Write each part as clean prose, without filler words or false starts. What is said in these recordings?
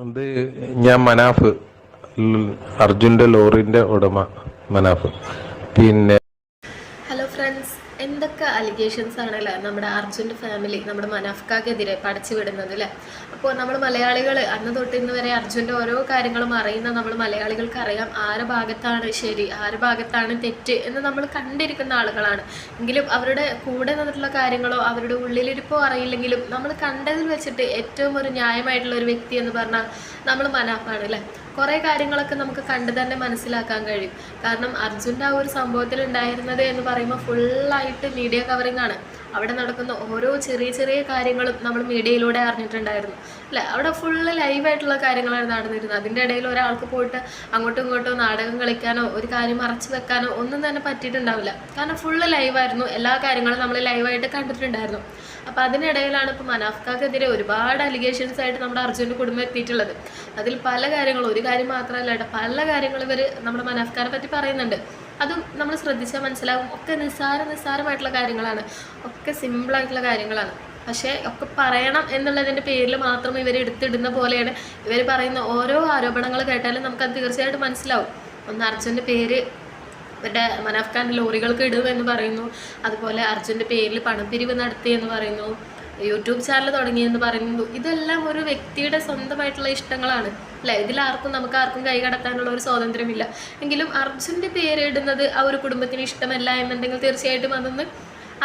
അത് ഞാൻ മനാഫ് അർജുൻ്റെ ലോറിൻ്റെ ഉടമ മനാഫ്. പിന്നെ ഹലോ ഫ്രണ്ട്സ്, എന്തൊക്കെ അലിഗേഷൻസ് ആണല്ലേ നമ്മുടെ അർജുൻ്റെ ഫാമിലി നമ്മുടെ മനാഫ്ക്കാക്കെതിരെ പടച്ചു വിടുന്നത് അല്ലേ. അപ്പോൾ നമ്മൾ മലയാളികൾ അന്ന് തൊട്ട് ഇന്ന് വരെ അർജുൻ്റെ ഓരോ കാര്യങ്ങളും അറിയുന്ന നമ്മൾ മലയാളികൾക്ക് അറിയാം ആരുടെ ഭാഗത്താണ് ശരി ആരുടെ ഭാഗത്താണ് തെറ്റ് എന്ന് നമ്മൾ കണ്ടിരിക്കുന്ന ആളുകളാണ്. എങ്കിലും അവരുടെ കൂടെ നിന്നിട്ടുള്ള കാര്യങ്ങളോ അവരുടെ ഉള്ളിലിരിപ്പോ അറിയില്ലെങ്കിലും നമ്മൾ കണ്ടതിൽ വെച്ചിട്ട് ഏറ്റവും ഒരു ന്യായമായിട്ടുള്ള ഒരു വ്യക്തി എന്ന് പറഞ്ഞാൽ നമ്മൾ മനാഫാണ് അല്ലേ. കുറേ കാര്യങ്ങളൊക്കെ നമുക്ക് കണ്ടു തന്നെ മനസ്സിലാക്കാൻ കഴിയും. കാരണം അർജുൻ്റെ ആ ഒരു സംഭവത്തിൽ ഉണ്ടായിരുന്നത് എന്ന് പറയുമ്പോൾ ഫുള്ളായിട്ട് മീഡിയ കവറിങ് ആണ്. അവിടെ നടക്കുന്ന ഓരോ ചെറിയ ചെറിയ കാര്യങ്ങളും നമ്മൾ മീഡിയയിലൂടെ അറിഞ്ഞിട്ടുണ്ടായിരുന്നു അല്ലേ. അവിടെ ഫുള്ള് ലൈവായിട്ടുള്ള കാര്യങ്ങളാണ് നടന്നിരുന്നത്. അതിൻ്റെ ഇടയിൽ ഒരാൾക്ക് പോയിട്ട് അങ്ങോട്ടും ഇങ്ങോട്ടോ നാടകം കളിക്കാനോ ഒരു കാര്യം മറച്ചു വെക്കാനോ ഒന്നും തന്നെ പറ്റിയിട്ടുണ്ടാവില്ല. കാരണം ഫുള്ള് ലൈവായിരുന്നു, എല്ലാ കാര്യങ്ങളും നമ്മൾ ലൈവായിട്ട് കണ്ടിട്ടുണ്ടായിരുന്നു. അപ്പോൾ അതിനിടയിലാണ് ഇപ്പോൾ മനാഫ്ക്കാക്കെതിരെ ഒരുപാട് അലിഗേഷൻസ് ആയിട്ട് നമ്മുടെ അർജുൻ്റെ കുടുംബം എത്തിയിട്ടുള്ളത്. അതിൽ പല കാര്യങ്ങളും, ഒരു കാര്യം മാത്രമല്ല കേട്ടോ, പല കാര്യങ്ങളും ഇവർ നമ്മുടെ മനാഫ്ക്കാനെ പറ്റി പറയുന്നുണ്ട്. അതും നമ്മൾ ശ്രദ്ധിച്ചാൽ മനസ്സിലാകും ഒക്കെ നിസ്സാരമായിട്ടുള്ള കാര്യങ്ങളാണ്, ഒക്കെ സിമ്പിളായിട്ടുള്ള കാര്യങ്ങളാണ്. പക്ഷേ ഒക്കെ പറയണം എന്നുള്ളതിൻ്റെ പേരിൽ മാത്രം ഇവർ എടുത്തിടുന്ന പോലെയാണ് ഇവർ പറയുന്ന ഓരോ ആരോപണങ്ങൾ കേട്ടാലും നമുക്കത് തീർച്ചയായിട്ടും മനസ്സിലാവും. ഒന്ന് അർജുൻ്റെ പേര് ഇവരുടെ മനാഫ്ഖാൻ്റെ ലോറികൾക്ക് ഇടുമെന്ന് പറയുന്നു, അതുപോലെ അർജുൻ്റെ പേരിൽ പണപ്പിരിവ് നടത്തിയെന്ന് പറയുന്നു, യൂട്യൂബ് ചാനൽ തുടങ്ങിയെന്ന് പറയുന്നു. ഇതെല്ലാം ഒരു വ്യക്തിയുടെ സ്വന്തമായിട്ടുള്ള ഇഷ്ടങ്ങളാണ് അല്ലേ. ഇതിലാർക്കും നമുക്കാർക്കും കൈ കടത്താനുള്ള ഒരു സ്വാതന്ത്ര്യമില്ല. എങ്കിലും അർജുൻ്റെ പേരിടുന്നത് ആ ഒരു കുടുംബത്തിന് ഇഷ്ടമല്ല എന്നുണ്ടെങ്കിൽ തീർച്ചയായിട്ടും അതൊന്ന്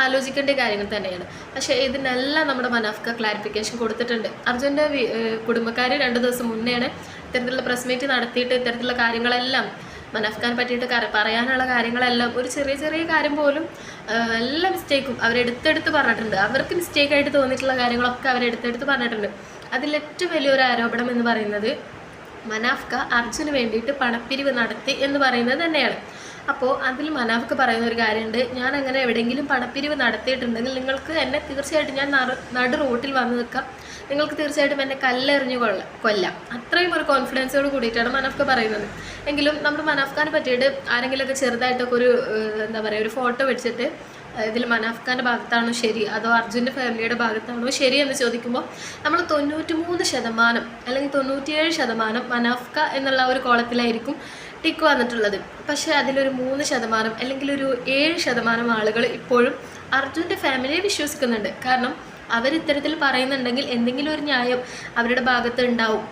ആലോചിക്കേണ്ട കാര്യങ്ങൾ തന്നെയാണ്. പക്ഷേ ഇതിനെല്ലാം നമ്മുടെ മനാഫ്ക ക്ലാരിഫിക്കേഷൻ കൊടുത്തിട്ടുണ്ട്. അർജുൻ്റെ കുടുംബക്കാർ 2 ദിവസം മുന്നെയാണ് ഇത്തരത്തിലുള്ള പ്രസ് മീറ്റ് നടത്തിയിട്ട് ഇത്തരത്തിലുള്ള കാര്യങ്ങളെല്ലാം മനാഫ്ഖാനെ പറ്റിയിട്ട് പറയാനുള്ള കാര്യങ്ങളെല്ലാം ഒരു ചെറിയ ചെറിയ കാര്യം പോലും എല്ലാ മിസ്റ്റേക്കും അവരെടുത്തെടുത്ത് പറഞ്ഞിട്ടുണ്ട്. അവർക്ക് മിസ്റ്റേക്കായിട്ട് തോന്നിയിട്ടുള്ള കാര്യങ്ങളൊക്കെ അവരെടുത്തെടുത്ത് പറഞ്ഞിട്ടുണ്ട്. അതിലേറ്റവും വലിയൊരു ആരോപണം എന്ന് പറയുന്നത് മനാഫ്ക അർജുന് വേണ്ടിയിട്ട് പണപ്പിരിവ് നടത്തി എന്ന് പറയുന്നത് തന്നെയാണ്. അപ്പോൾ അതിൽ മനാഫ്ക പറയുന്ന ഒരു കാര്യമുണ്ട്, ഞാൻ അങ്ങനെ എവിടെയെങ്കിലും പണപ്പിരിവ് നടത്തിയിട്ടുണ്ടെങ്കിൽ നിങ്ങൾക്ക് എന്നെ തീർച്ചയായിട്ടും ഞാൻ നടു റോട്ടിൽ വന്ന് നിൽക്കാം, നിങ്ങൾക്ക് തീർച്ചയായിട്ടും എന്നെ കല്ലെറിഞ്ഞ് കൊല്ലാം. അത്രയും ഒരു കോൺഫിഡൻസോട് കൂടിയിട്ടാണ് മനാഫ്ക പറയുന്നത്. എങ്കിലും നമ്മൾ മനാഫ്ഖാനെ പറ്റിയിട്ട് ആരെങ്കിലുമൊക്കെ ചെറുതായിട്ടൊക്കെ ഒരു എന്താ പറയുക ഒരു ഫോട്ടോ വെച്ചിട്ട് ഇതിൽ മനാഫ്ഖാൻ്റെ ഭാഗത്താണോ ശരി അതോ അർജുൻ്റെ ഫാമിലിയുടെ ഭാഗത്താണോ ശരി എന്ന് ചോദിക്കുമ്പോൾ നമ്മൾ 93% അല്ലെങ്കിൽ 97% മനാഫ്ക എന്നുള്ള ഒരു കോളത്തിലായിരിക്കും ടിക്ക് വന്നിട്ടുള്ളത്. പക്ഷേ അതിലൊരു 3% അല്ലെങ്കിൽ ഒരു 7% ആളുകൾ ഇപ്പോഴും അർജുൻ്റെ ഫാമിലിയെ വിശ്വസിക്കുന്നുണ്ട്. കാരണം അവരിത്തരത്തിൽ പറയുന്നുണ്ടെങ്കിൽ എന്തെങ്കിലും ഒരു ന്യായം അവരുടെ ഭാഗത്ത് ഉണ്ടാവും,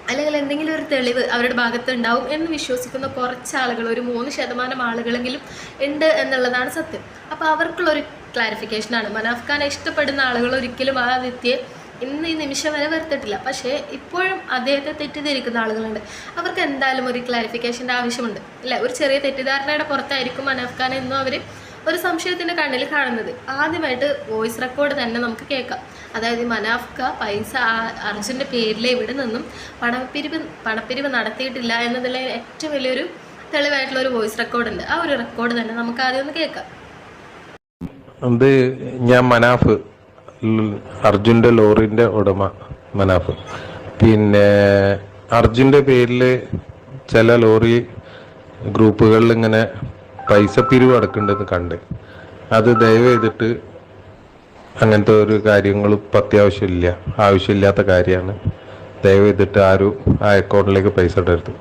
അല്ലെങ്കിൽ എന്തെങ്കിലും ഒരു തെളിവ് അവരുടെ ഭാഗത്ത് ഉണ്ടാവും എന്ന് വിശ്വസിക്കുന്ന കുറച്ച് ആളുകൾ, ഒരു 3% ആളുകളെങ്കിലും ഉണ്ട് എന്നുള്ളതാണ് സത്യം. അപ്പോൾ അവർക്കുള്ളൊരു ക്ലാരിഫിക്കേഷനാണ്. മനാഫ്ഖാനെ ഇഷ്ടപ്പെടുന്ന ആളുകൾ ഒരിക്കലും ആ വ്യക്തിയെ ഇന്ന് ഈ നിമിഷം വരെ വരുത്തിട്ടില്ല. പക്ഷേ ഇപ്പോഴും അദ്ദേഹത്തെ തെറ്റിദ്ധരിക്കുന്ന ആളുകളുണ്ട്. അവർക്ക് എന്തായാലും ഒരു ക്ലാരിഫിക്കേഷൻ്റെ ആവശ്യമുണ്ട് അല്ലേ. ഒരു ചെറിയ തെറ്റിദ്ധാരണയുടെ പുറത്തായിരിക്കും മനാഫ്ഖാനെ എന്നും അവർ ഒരു സംശയത്തിൻ്റെ കണ്ണിൽ കാണുന്നത്. ആദ്യമായിട്ട് വോയിസ് റെക്കോർഡ് തന്നെ നമുക്ക് കേൾക്കാം. അതായത് മനാഫ്ക പൈസ അർജുൻ്റെ പേരിലെ ഇവിടെ നിന്നും പണപ്പിരിവ് നടത്തിയിട്ടില്ല എന്നതിലെ ഏറ്റവും വലിയൊരു തെളിവായിട്ടുള്ള ഒരു വോയിസ് റെക്കോർഡ് ഉണ്ട്. ആ ഒരു റെക്കോർഡ് തന്നെ നമുക്ക് ആദ്യം ഒന്ന് കേൾക്കാം. അത് ഞാൻ മനാഫ് അർജുൻ്റെ ലോറിൻ്റെ ഉടമ മനാഫ്. പിന്നെ അർജുൻ്റെ പേരിൽ ചില ലോറി ഗ്രൂപ്പുകളിൽ ഇങ്ങനെ പൈസ പിരിവ് അടക്കേണ്ടത് കണ്ട്, അത് ദയവ് ചെയ്തിട്ട് അങ്ങനത്തെ ഒരു കാര്യങ്ങളും ഇപ്പം ആവശ്യമില്ലാത്ത കാര്യമാണ്. ദയവ് ചെയ്തിട്ട് ആരും ആ അക്കൗണ്ടിലേക്ക് പൈസ ഇടരുത്.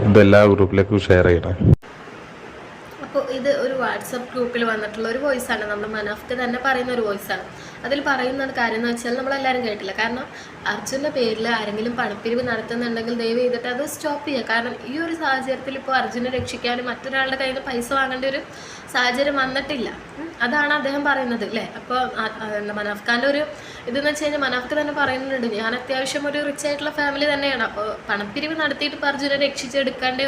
ഇതെല്ലാ ഗ്രൂപ്പിലേക്കും ഷെയർ ചെയ്യണം. അപ്പോൾ ഇത് ഒരു വാട്സപ്പ് ഗ്രൂപ്പിൽ വന്നിട്ടുള്ള ഒരു വോയിസാണ്. നമ്മുടെ മനാഫ്ക്ക് തന്നെ പറയുന്ന ഒരു വോയിസാണ്. അതിൽ പറയുന്ന കാര്യം എന്ന് വെച്ചാൽ നമ്മളെല്ലാവരും കേട്ടില്ല. കാരണം അർജുൻ്റെ പേരിൽ ആരെങ്കിലും പണപ്പിരിവ് നടത്തുന്നുണ്ടെങ്കിൽ ദയവ് ചെയ്തിട്ട് അത് സ്റ്റോപ്പ് ചെയ്യുക. കാരണം ഈ ഒരു സാഹചര്യത്തിൽ ഇപ്പോൾ അർജുനെ രക്ഷിക്കാനും മറ്റൊരാളുടെ കയ്യിൽ നിന്ന് പൈസ വാങ്ങേണ്ട ഒരു സാഹചര്യം വന്നിട്ടില്ല. അതാണ് അദ്ദേഹം പറയുന്നത് അല്ലേ. അപ്പോൾ മനാഫ്ഖാൻ്റെ ഒരു ഇതെന്ന് വെച്ച് കഴിഞ്ഞാൽ മനാഫ്ക്ക് തന്നെ പറയുന്നുണ്ട്, ഞാൻ അത്യാവശ്യം ഒരു റിച്ച് ആയിട്ടുള്ള ഫാമിലി തന്നെയാണ്. അപ്പോൾ പണപ്പിരിവ് നടത്തിയിട്ട് ഇപ്പോൾ അർജുനെ രക്ഷിച്ചെടുക്കേണ്ട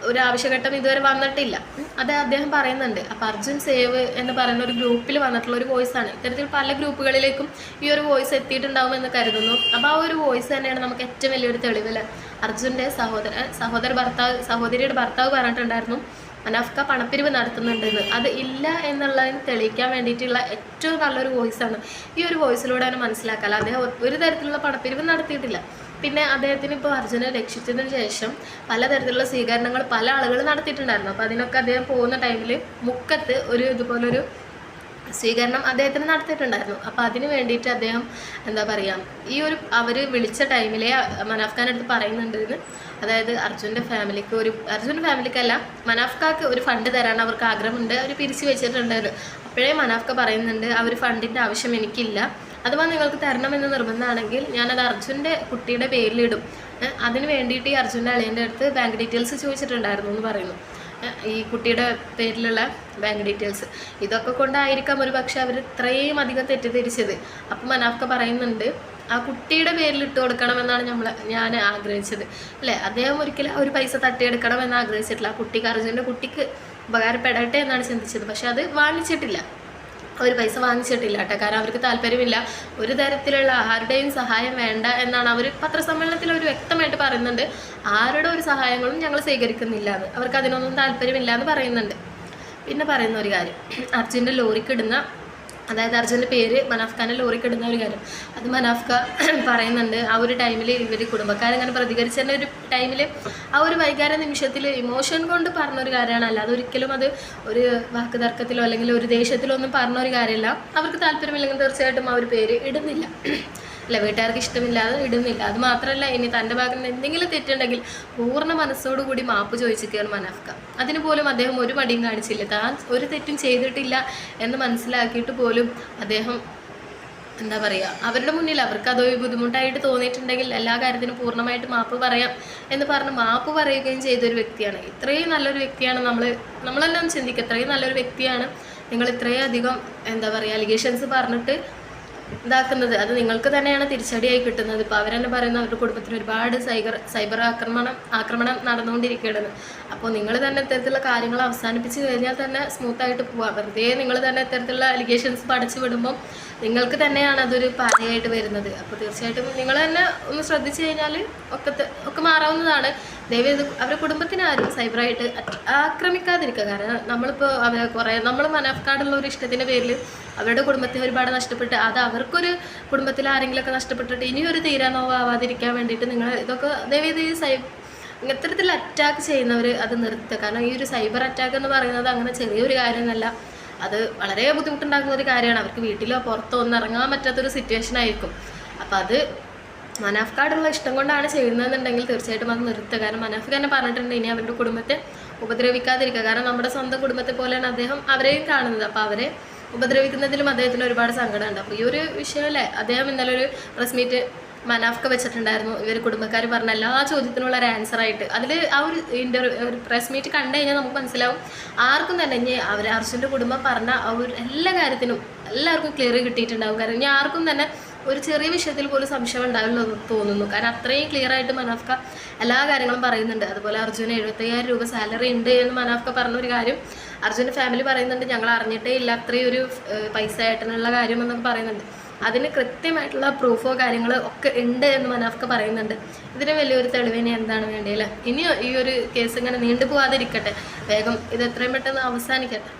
ഒരു ആവശ്യഘട്ടം ഇതുവരെ വന്നിട്ടില്ല. അത് അദ്ദേഹം പറയുന്നുണ്ട്. അപ്പോൾ അർജുൻ സേവ് എന്ന് പറയുന്ന ഒരു ഗ്രൂപ്പിൽ വന്നിട്ടുള്ള ഒരു വോയിസാണ്. ഇത്തരത്തിൽ പല ഗ്രൂപ്പുകളിലേക്കും ഈ ഒരു വോയിസ് എത്തിയിട്ടുണ്ടാവുമെന്ന് കരുതുന്നു. അപ്പോൾ ആ ഒരു വോയിസ് തന്നെയാണ് നമുക്ക് ഏറ്റവും വലിയൊരു തെളിവില്ല. അർജുൻ്റെ സഹോദരിയുടെ ഭർത്താവ് പറഞ്ഞിട്ടുണ്ടായിരുന്നു മനാഫ്ക പണപ്പിരിവ് നടത്തുന്നുണ്ടെന്ന്. അത് ഇല്ല എന്നുള്ളതിന് തെളിയിക്കാൻ വേണ്ടിയിട്ടുള്ള ഏറ്റവും നല്ലൊരു വോയിസാണ്. ഈ ഒരു വോയിസിലൂടെ തന്നെ മനസ്സിലാക്കാം അദ്ദേഹം ഒരു തരത്തിലുള്ള പണപ്പിരിവ് നടത്തിയിട്ടില്ല. പിന്നെ അദ്ദേഹത്തിന് ഇപ്പോൾ അർജുനെ രക്ഷിച്ചതിന് ശേഷം പലതരത്തിലുള്ള സ്വീകരണങ്ങൾ പല ആളുകൾ നടത്തിയിട്ടുണ്ടായിരുന്നു. അപ്പോൾ അതിനൊക്കെ അദ്ദേഹം പോകുന്ന ടൈമിൽ മുക്കത്ത് ഇതുപോലൊരു സ്വീകരണം അദ്ദേഹത്തിന് നടത്തിയിട്ടുണ്ടായിരുന്നു. അപ്പോൾ അതിന് വേണ്ടിയിട്ട് അദ്ദേഹം എന്താ പറയുക, ഈ ഒരു അവർ വിളിച്ച ടൈമിലെ മനാഫ് ഖാൻ അടുത്ത് പറയുന്നുണ്ടെന്ന്, അതായത് അർജുൻ്റെ ഫാമിലിക്കല്ല മനാഫ് ഖാക്ക് ഒരു ഫണ്ട് തരാൻ അവർക്ക് ആഗ്രഹമുണ്ട്, അവർ പിരിച്ചു വെച്ചിട്ടുണ്ടായിരുന്നു. അപ്പോഴേ മനാഫ് ഖാ പറയുന്നുണ്ട് ആ ഒരു ഫണ്ടിൻ്റെ ആവശ്യം എനിക്കില്ല, അഥവാ നിങ്ങൾക്ക് തരണമെന്ന് നിർബന്ധമാണെങ്കിൽ ഞാനത് അർജുൻ്റെ കുട്ടിയുടെ പേരിലിടും, അതിന് വേണ്ടിയിട്ട് ഈ അർജുൻ്റെ അളിയൻ്റെ അടുത്ത് ബാങ്ക് ഡീറ്റെയിൽസ് ചോദിച്ചിട്ടുണ്ടായിരുന്നു എന്ന് പറയുന്നു. ഈ കുട്ടിയുടെ പേരിലുള്ള ബാങ്ക് ഡീറ്റെയിൽസ് ഇതൊക്കെ കൊണ്ടായിരിക്കാം ഒരു പക്ഷെ അവർ ഇത്രയും അധികം തെറ്റിദ്ധരിച്ചത്. അപ്പം മനാഫ് ഖാ പറയുന്നുണ്ട് ആ കുട്ടിയുടെ പേരിൽ ഇട്ട് കൊടുക്കണമെന്നാണ് ഞാൻ ആഗ്രഹിച്ചത് അല്ലേ. അദ്ദേഹം ഒരിക്കലും ആ ഒരു പൈസ തട്ടിയെടുക്കണമെന്ന് ആഗ്രഹിച്ചിട്ടില്ല. ആ കുട്ടിക്ക് അർജുൻ്റെ കുട്ടിക്ക് ഉപകാരപ്പെടട്ടെ എന്നാണ് ചിന്തിച്ചത്. പക്ഷെ അത് വാങ്ങിച്ചിട്ടില്ല, ഒരു പൈസ വാങ്ങിച്ചിട്ടില്ല കേട്ടോ. കാരണം അവർക്ക് താല്പര്യമില്ല, ഒരു തരത്തിലുള്ള ആരുടെയും സഹായം വേണ്ട എന്നാണ് അവർ പത്രസമ്മേളനത്തിൽ അവർ വ്യക്തമായിട്ട് പറയുന്നുണ്ട്. ആരുടെ ഒരു സഹായങ്ങളും ഞങ്ങൾ സ്വീകരിക്കുന്നില്ല എന്ന്, അവർക്ക് അതിനൊന്നും താല്പര്യമില്ല എന്ന് പറയുന്നുണ്ട്. പിന്നെ പറയുന്ന ഒരു കാര്യം, അർജുൻ്റെ ലോറിക്കിടുന്ന, അതായത് അർജുൻ്റെ പേര് മനാഫ് ഖാൻ്റെ ലോറിക്കിടുന്ന ഒരു കാര്യം, അത് മനാഫ് ഖാ പറയുന്നുണ്ട് ആ ഒരു ടൈമിൽ ഇവർ കുടുംബക്കാരങ്ങനെ പ്രതികരിച്ചതിൻ്റെ ഒരു ടൈമിൽ ആ ഒരു വൈകാര നിമിഷത്തിൽ ഇമോഷൻ കൊണ്ട് പറഞ്ഞൊരു കാര്യമാണ്, അല്ലാതെ ഒരിക്കലും അത് ഒരു വാക്ക് തർക്കത്തിലോ അല്ലെങ്കിൽ ഒരു ദേഷ്യത്തിലോ ഒന്നും പറഞ്ഞൊരു കാര്യമല്ല. അവർക്ക് താല്പര്യമില്ലെങ്കിൽ തീർച്ചയായിട്ടും ആ ഒരു പേര് ഇടുന്നില്ല അല്ല, വീട്ടുകാർക്ക് ഇഷ്ടമില്ലാതെ ഇടുന്നില്ല. അത് മാത്രമല്ല, ഇനി തൻ്റെ ഭാഗത്ത് നിന്ന് എന്തെങ്കിലും തെറ്റുണ്ടെങ്കിൽ പൂർണ്ണ മനസ്സോടുകൂടി മാപ്പ് ചോദിച്ചിരിക്കുകയാണ് മനാഫ് ഖാ. അതിന് പോലും അദ്ദേഹം ഒരു മടിയും കാണിച്ചില്ല. താൻ ഒരു തെറ്റും ചെയ്തിട്ടില്ല എന്ന് മനസ്സിലാക്കിയിട്ട് പോലും അദ്ദേഹം എന്താ പറയുക, അവരുടെ മുന്നിൽ അവർക്ക് അതൊരു ബുദ്ധിമുട്ടായിട്ട് തോന്നിയിട്ടുണ്ടെങ്കിൽ എല്ലാ കാര്യത്തിനും പൂർണ്ണമായിട്ട് മാപ്പ് പറയാം എന്ന് പറഞ്ഞ് മാപ്പ് പറയുകയും ചെയ്തൊരു വ്യക്തിയാണ്. ഇത്രയും നല്ലൊരു വ്യക്തിയാണ്, നമ്മളെല്ലാം ചിന്തിക്കുക, ഇത്രയും നല്ലൊരു വ്യക്തിയാണ് നിങ്ങൾ ഇത്രയും അധികം എന്താ പറയുക അലിഗേഷൻസ് പറഞ്ഞിട്ട് ഇതാക്കുന്നത്. അത് നിങ്ങൾക്ക് തന്നെയാണ് തിരിച്ചടിയായി കിട്ടുന്നത്. ഇപ്പോൾ അവരെന്നെ പറയുന്ന അവരുടെ കുടുംബത്തിന് ഒരുപാട് സൈബർ ആക്രമണം നടന്നുകൊണ്ടിരിക്കുകയാണ്. അപ്പോൾ നിങ്ങൾ തന്നെ ഇത്തരത്തിലുള്ള കാര്യങ്ങൾ അവസാനിപ്പിച്ച് കഴിഞ്ഞാൽ തന്നെ സ്മൂത്തായിട്ട് പോവാം. വെറുതെ നിങ്ങൾ തന്നെ ഇത്തരത്തിലുള്ള അലിഗേഷൻസ് പഠിച്ചു വിടുമ്പം നിങ്ങൾക്ക് തന്നെയാണ് അതൊരു പാരയായിട്ട് വരുന്നത്. അപ്പോൾ തീർച്ചയായിട്ടും നിങ്ങൾ തന്നെ ഒന്ന് ശ്രദ്ധിച്ചു കഴിഞ്ഞാൽ ഒക്കെ മാറാവുന്നതാണ്. ദയവേത് അവരുടെ കുടുംബത്തിന് ആരും സൈബറായിട്ട് ആക്രമിക്കാതിരിക്കുക. കാരണം നമ്മളിപ്പോൾ നമ്മൾ മനാഫ് ഖാനുള്ള ഒരു ഇഷ്ടത്തിൻ്റെ പേരിൽ അവരുടെ കുടുംബത്തെ ഒരുപാട് നഷ്ടപ്പെട്ട്, അത് അവർക്കൊരു കുടുംബത്തിൽ ആരെങ്കിലുമൊക്കെ നഷ്ടപ്പെട്ടിട്ട് ഇനിയൊരു തീരാനോവാതിരിക്കാൻ വേണ്ടിയിട്ട് നിങ്ങൾ ഇതൊക്കെ ദയവേത് ഇത്തരത്തിൽ അറ്റാക്ക് ചെയ്യുന്നവർ അത് നിർത്തുക. കാരണം ഈ ഒരു സൈബർ അറ്റാക്ക് എന്ന് പറയുന്നത് അങ്ങനെ ചെറിയൊരു കാര്യമൊന്നുമല്ല, അത് വളരെ ബുദ്ധിമുട്ടുണ്ടാക്കുന്ന ഒരു കാര്യമാണ്. അവർക്ക് വീട്ടിലോ പുറത്തോ ഒന്നും ഇറങ്ങാൻ പറ്റാത്തൊരു സിറ്റുവേഷൻ ആയിരിക്കും. അപ്പോൾ അത് മനാഫ് ഖാനുള്ള ഇഷ്ടം കൊണ്ടാണ് ചെയ്യുന്നതെന്നുണ്ടെങ്കിൽ തീർച്ചയായിട്ടും അത് നിർത്തുക. കാരണം മനാഫ് തന്നെ പറഞ്ഞിട്ടുണ്ട് ഇനി അവരുടെ കുടുംബത്തെ ഉപദ്രവിക്കാതിരിക്കുക. കാരണം നമ്മുടെ സ്വന്തം കുടുംബത്തെ പോലെയാണ് അദ്ദേഹം അവരെയും കാണുന്നത്. അപ്പോൾ അവരെ ഉപദ്രവിക്കുന്നതിലും അദ്ദേഹത്തിന് ഒരുപാട് സങ്കടമുണ്ട്. അപ്പോൾ ഈ ഒരു വിഷയമല്ലേ അദ്ദേഹം ഇന്നലെ ഒരു പ്രസ് മീറ്റ് മനാഫ് ഖാ വെച്ചിട്ടുണ്ടായിരുന്നു. ഇവർ കുടുംബക്കാർ പറഞ്ഞ എല്ലാ ചോദ്യത്തിനുള്ള ഒരു ആൻസറായിട്ട് അതിൽ ആ ഒരു പ്രസ് മീറ്റ് കണ്ടു കഴിഞ്ഞാൽ നമുക്ക് മനസ്സിലാവും ആർക്കും തന്നെ ഇനി അർജുൻ്റെ കുടുംബം പറഞ്ഞ ആ ഒരു എല്ലാ കാര്യത്തിനും എല്ലാവർക്കും ക്ലിയർ കിട്ടിയിട്ടുണ്ടാവും. കാരണം ഇനി ആർക്കും തന്നെ ഒരു ചെറിയ വിഷയത്തിൽ പോലും സംശയം ഉണ്ടാവില്ല തോന്നുന്നു. കാരണം അത്രയും ക്ലിയർ ആയിട്ട് മനാഫ് ഖാ എല്ലാ കാര്യങ്ങളും പറയുന്നുണ്ട്. അതുപോലെ അർജുന് 75,000 രൂപ സാലറി ഉണ്ട് എന്ന് മനാഫ് ഖാ പറഞ്ഞൊരു കാര്യം അർജുൻ്റെ ഫാമിലി പറയുന്നുണ്ട്. ഞങ്ങൾ അറിഞ്ഞിട്ടേ ഇല്ല അത്രയും ഒരു പൈസ ഏട്ടനുള്ള കാര്യം എന്നൊക്കെ പറയുന്നുണ്ട്. അതിന് കൃത്യമായിട്ടുള്ള പ്രൂഫോ കാര്യങ്ങളോ ഒക്കെ ഉണ്ട് എന്ന് മനാഫ് ഖാ പറയുന്നുണ്ട്. ഇതിന് വലിയൊരു തെളിവിന് എന്താണ് വേണ്ടിയല്ലേ. ഇനി ഈ ഒരു കേസ് ഇങ്ങനെ നീണ്ടുപോകാതിരിക്കട്ടെ, വേഗം ഇത് എത്രയും പെട്ടെന്ന് അവസാനിക്കട്ടെ.